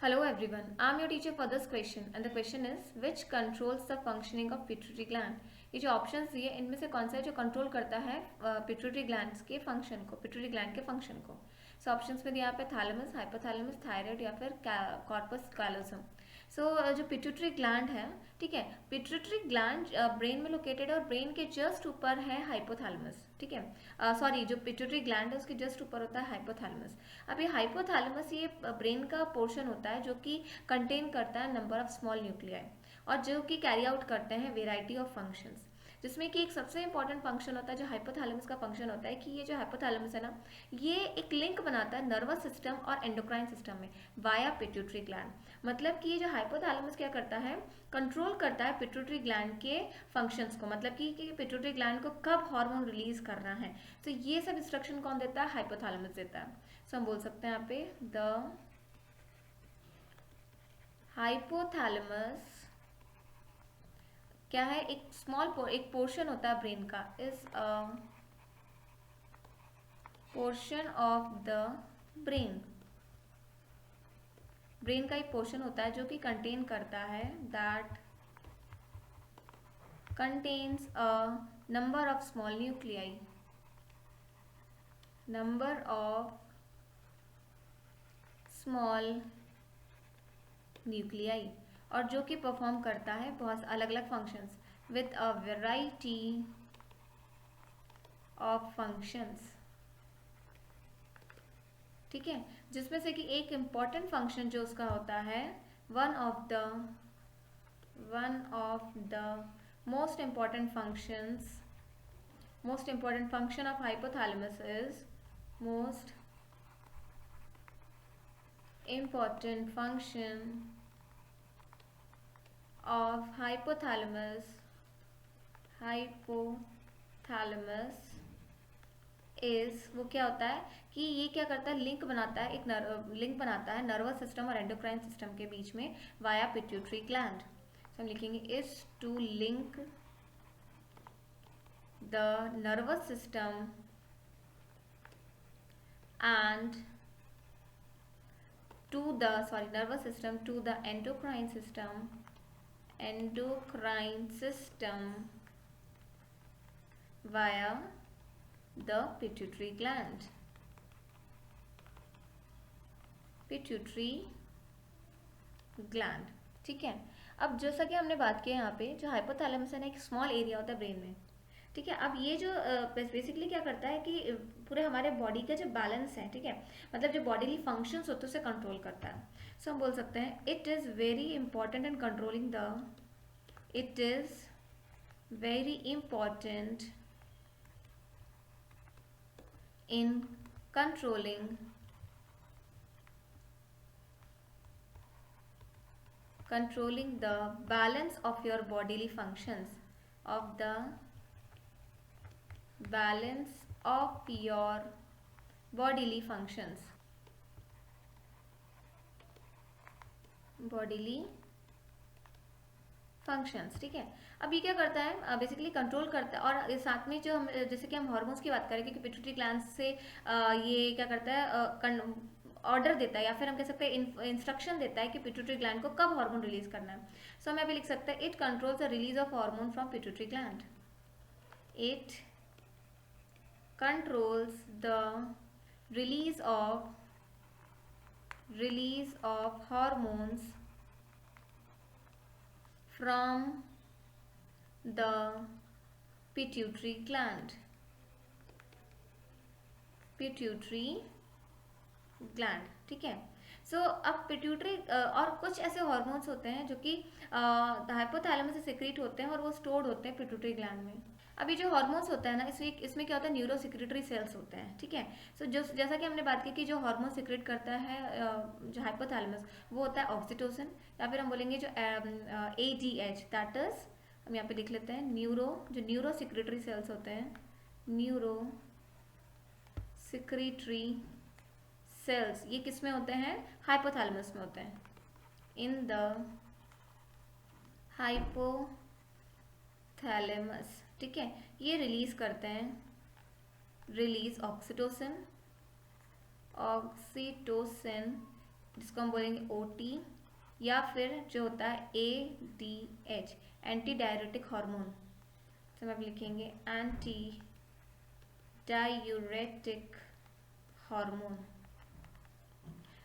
Hello everyone, I am your teacher for this question and the question is which controls the functioning of pituitary gland। ये जो options दिए इनमें से कौन सा है जो कंट्रोल करता है पिट्यूटरी ग्लैंड्स के फंक्शन को, पिट्यूटरी ग्लैंड के फंक्शन को। सो ऑप्शंस में दिया यहाँ पे थैलेमस, हाइपोथैलेमस, थायराइड या फिर कॉर्पस कैलोसम। जो पिट्यूटरी ग्लैंड है, ठीक है, पिट्यूटरी ग्लैंड ब्रेन में लोकेटेड है और ब्रेन के जस्ट ऊपर है हाइपोथैलेमस, ठीक है। सॉरी, जो पिट्यूटरी ग्लैंड है उसके जस्ट ऊपर होता है हाइपोथैलेमस। अब ये हाइपोथैलेमस ये ब्रेन का पोर्शन होता है जो कि कंटेन करता है नंबर ऑफ स्मॉल न्यूक्लियाई और जो कि कैरी आउट करते हैं वेराइटी ऑफ फंक्शंस, जिसमें कि एक सबसे इंपॉर्टेंट फंक्शन होता है जो हाइपोथैलेमस का फंक्शन होता है कि ये जो हाइपोथैलेमस है ना, ये एक लिंक बनाता है नर्वस सिस्टम और एंडोक्राइन सिस्टम में वाया पिट्यूटरी ग्लैंड। मतलब कि ये जो हाइपोथैलेमस क्या करता है, कंट्रोल करता है पिट्यूटरी ग्लैंड के फंक्शंस को, मतलब कि पिट्यूटरी ग्लैंड को कब हार्मोन रिलीज करना है। तो ये सब इंस्ट्रक्शन कौन देता है, हाइपोथैलेमस देता है। सो हम बोल सकते हैं यहाँ पे द हाइपोथैलेमस क्या है, एक एक पोर्शन होता है ब्रेन का, is a portion of the brain. Brain का एक पोर्शन होता है जो कि कंटेन करता है, that contains a number of small nuclei, number of small nuclei, और जो कि परफॉर्म करता है बहुत अलग अलग functions with a variety of functions, ठीक है, जिसमें से कि एक इम्पॉर्टेंट फंक्शन जो उसका होता है, one of the most important functions, most important function of hypothalamus is most important function of hypothalamus is, वो क्या होता है कि ये क्या करता है, लिंक बनाता है, एक लिंक बनाता है नर्वस सिस्टम और एंडोक्राइन सिस्टम के बीच में वाया पिट्यूटरी ग्लैंड। तो हम लिखेंगे is to link the nervous system and to the nervous system to the endocrine system via the pituitary gland, ठीक है। अब जैसा कि हमने बात की यहाँ पे, जो हाइपोथैलेमस है ना, एक स्मॉल एरिया होता है ब्रेन में, ठीक है। अब ये जो बेसिकली क्या करता है कि पूरे हमारे बॉडी का जो बैलेंस है, ठीक है, मतलब जो बॉडीली फंक्शंस होते हैं उसे कंट्रोल करता है। सो हम बोल सकते हैं it is very important in controlling the, it is very important in controlling the balance of your bodily functions, of the balance of your bodily functions, ठीक है। अब ये क्या करता है, बेसिकली कंट्रोल करता है, और साथ में जो हम जैसे कि हम हार्मोन्स की बात करें, क्योंकि पिट्यूटरी ग्लैंड से ये क्या करता है, ऑर्डर देता है या फिर हम कह सकते हैं इंस्ट्रक्शन देता है कि पिट्यूटरी ग्लैंड को कब हार्मोन रिलीज करना है। सो हमें अभी लिख सकते हैं it controls the release of hormone from pituitary gland, it controls the release of hormones from the pituitary gland, ठीक है। सो अब पिट्यूटरी और कुछ ऐसे हॉर्मोन्स होते हैं जो कि हाइपोथैलेमस से सिक्रीट होते हैं और वो स्टोर्ड होते हैं पिट्यूटरी ग्लैंड में। अभी जो हॉर्मोन्स होता है ना, इसमें क्या होता है, न्यूरो सिक्रेटरी सेल्स होते हैं, ठीक है। सो जो जैसा कि हमने बात की कि जो हार्मोन सिक्रेट करता है जो हाइपोथैलेमस, वो होता है ऑक्सीटोसिन, या फिर हम बोलेंगे जो ADH, दैट इज, हम यहाँ पे लिख लेते हैं न्यूरो सिक्रेटरी सेल्स होते हैं, न्यूरो सिक्रेटरी सेल्स, ये किस में होते हैं, हाइपोथैलेमस में होते हैं, इन द हाइपोथैलेमस, ठीक है। ये रिलीज करते हैं, रिलीज ऑक्सीटोसिन जिसको हम बोलेंगे OT, या फिर जो होता है ADH, एंटी डाययूरेटिक हार्मोन। तो हम अब लिखेंगे एंटी डाययूरेटिक हार्मोन।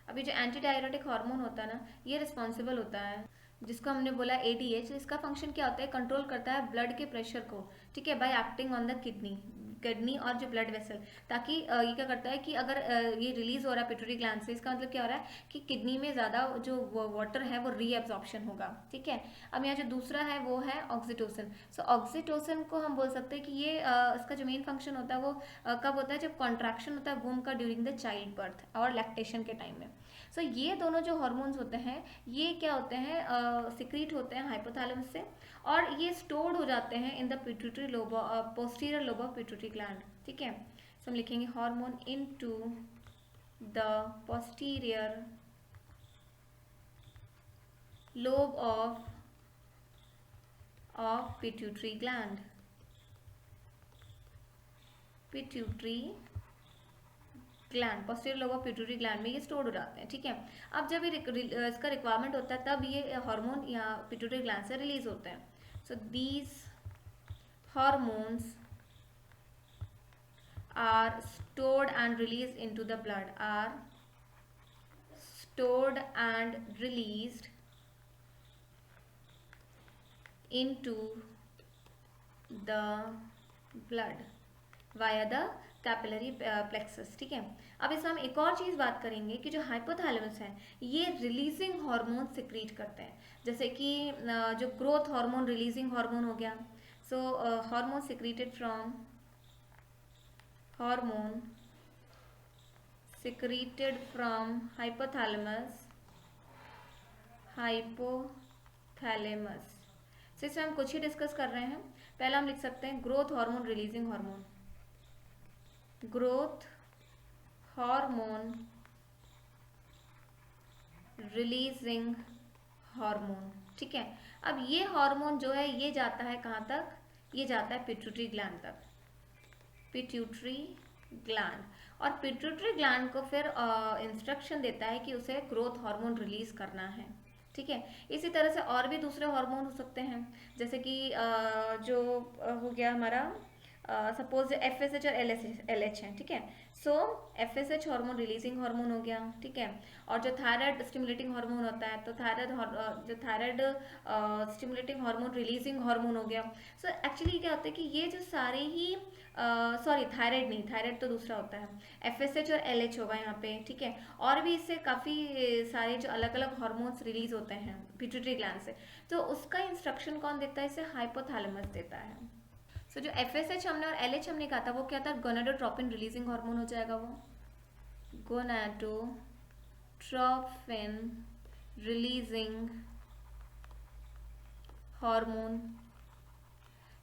अभी जो एंटी डाययूरेटिक हार्मोन होता है ना, ये रिस्पॉन्सिबल होता है, जिसको हमने बोला ADH। इसका फंक्शन क्या होता है, कंट्रोल करता है ब्लड के प्रेशर को, ठीक है, bye acting on the kidney और जो ब्लड वेसल, ताकि ये क्या करता है कि अगर ये रिलीज हो रहा है पिट्यूटरी ग्लैंड से, इसका मतलब क्या हो रहा है कि किडनी में ज़्यादा जो वाटर है वो रीएब्जॉर्प्शन होगा, ठीक है। अब यहाँ जो दूसरा है वो है ऑक्सीटोसिन। सो ऑक्सीटोसिन को हम बोल सकते हैं कि ये इसका जो मेन फंक्शन होता है वो कब होता है, जब कॉन्ट्रैक्शन होता है वूम का ड्यूरिंग द चाइल्ड बर्थ और लैक्टेशन के टाइम में। सो ये दोनों जो हार्मोन्स होते हैं ये क्या होते हैं, सिक्रीट होते हैं हाइपोथैलेमस से, और ये स्टोर्ड हो जाते हैं in the pituitary lobe, posterior lobe of pituitary gland, ठीक है। सो हम लिखेंगे hormone into the posterior lobe of pituitary gland, pituitary gland, posterior lobe of pituitary gland में ये स्टोर हो जाते हैं, ठीक है। अब जब ये इसका रिक्वायरमेंट होता है तब ये हार्मोन यहाँ पिट्यूटरी ग्लैंड से रिलीज होते हैं। So these hormones are stored and released into the blood, are stored and released into the blood via the capillary plexus, ठीक है। अब इसमें हम एक और चीज़ बात करेंगे कि जो हाइपोथैलेमस है ये रिलीजिंग हार्मोन सिक्रीट करते हैं, जैसे कि जो ग्रोथ हार्मोन रिलीजिंग हार्मोन हो गया। So hormone secreted from hypothalamus, so इसमें हम कुछ ही डिस्कस कर रहे हैं। पहला हम लिख सकते हैं growth hormone releasing hormone, growth hormone releasing hormone, ठीक है। अब ये हार्मोन जो है ये जाता है कहाँ तक, ये जाता है पिट्यूटरी ग्लैंड तक, पिट्यूटरी ग्लैंड, और पिट्यूटरी ग्लैंड को फिर इंस्ट्रक्शन देता है कि उसे ग्रोथ हार्मोन रिलीज करना है, ठीक है। इसी तरह से और भी दूसरे हार्मोन हो सकते हैं, जैसे कि जो हो गया हमारा सपोज FSH और LH है, ठीक है। सो FSH हार्मोन रिलीजिंग हार्मोन हो गया, ठीक है। और जो थायराइड स्टिमुलेटिंग हार्मोन होता है तो thyroid stimulating hormone releasing hormone हो गया। सो एक्चुअली क्या होता है कि ये जो सारे ही सॉरी थायराइड नहीं, थायराइड तो दूसरा होता है, FSH और LH होगा यहाँ पे, ठीक है। और भी इससे काफ़ी सारे जो अलग अलग हार्मोन्स रिलीज होते हैं पिट्यूटरी ग्लैंड से, तो उसका इंस्ट्रक्शन कौन देता है, इसे हाइपोथैलेमस देता है। सो जो FSH हमने और LH हमने कहा था वो क्या था, गोनाडोट्रोपिन रिलीजिंग हार्मोन हो जाएगा, वो गोनाडोट्रोपिन रिलीजिंग हार्मोन।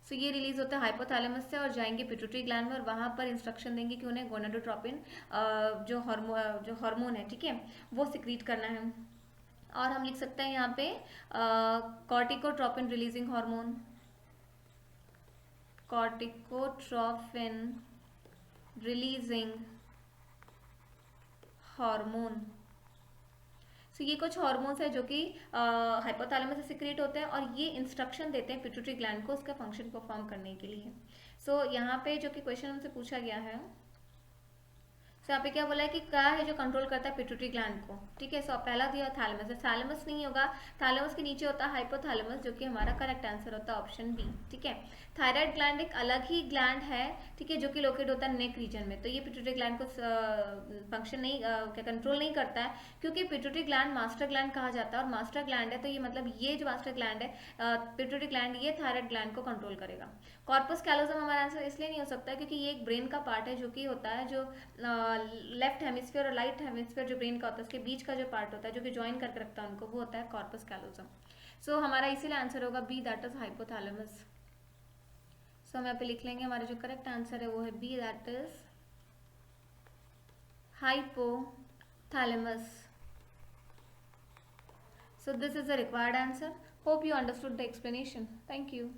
सो ये रिलीज होता है हाइपोथैलेमस से और जाएंगे पिट्यूटरी ग्लैंड में, और वहाँ पर इंस्ट्रक्शन देंगे कि उन्हें गोनाडोट्रोपिन जो हार्मोन है, ठीक है, वो सिक्रीट करना है। और हम लिख सकते हैं यहाँ पे corticotropin releasing hormone, corticotropin releasing hormone. So ये कुछ हार्मोन्स है जो कि हाइपोथैलेमस से सिक्रेट होते हैं और ये इंस्ट्रक्शन देते हैं पिट्यूटरी ग्लैंड को उसका फंक्शन परफॉर्म करने के लिए। सो यहाँ पे जो कि क्वेश्चन हमसे पूछा गया है, सो यहाँ पे क्या बोला है कि क्या है जो कंट्रोल करता है पिट्यूटरी ग्लैंड को, ठीक है। सो पहला दिया थैलेमस, थैलेमस नहीं होगा, थैलेमस के नीचे होता है हाइपोथैलेमस, जो कि हमारा करेक्ट आंसर होता है ऑप्शन बी, ठीक है। थायराइड ग्लैंड एक अलग ही ग्लैंड है, ठीक है, जो कि लोकेट होता है नेक रीजन में, तो ये पिट्यूटरी ग्लैंड को फंक्शन नहीं क्या कंट्रोल नहीं करता है, क्योंकि पिट्यूटरी ग्लैंड मास्टर ग्लैंड कहा जाता है, और मास्टर ग्लैंड है तो ये मतलब ये जो मास्टर ग्लैंड है पिट्यूटरी ग्लैंड, ये थायराइड ग्लैंड को कंट्रोल करेगा। कॉर्पस कैलोसम हमारा आंसर इसलिए नहीं हो सकता है क्योंकि ये एक ब्रेन का पार्ट है जो कि होता है जो लेफ्ट हेमिस्फीयर और राइट हेमिस्फीयर जो ब्रेन का होता है उसके बीच का जो पार्ट होता है जो कि ज्वाइन करके रखता है उनको, वो होता है कॉर्पस कैलोसम। सो हमारा इसीलिए आंसर होगा बी, दैट इज हाइपोथैलेमस। सो हम यहाँ पे लिख लेंगे हमारा जो करेक्ट आंसर है वो है B, that is hypothalamus. So this is the required answer. Hope you understood the explanation. Thank you.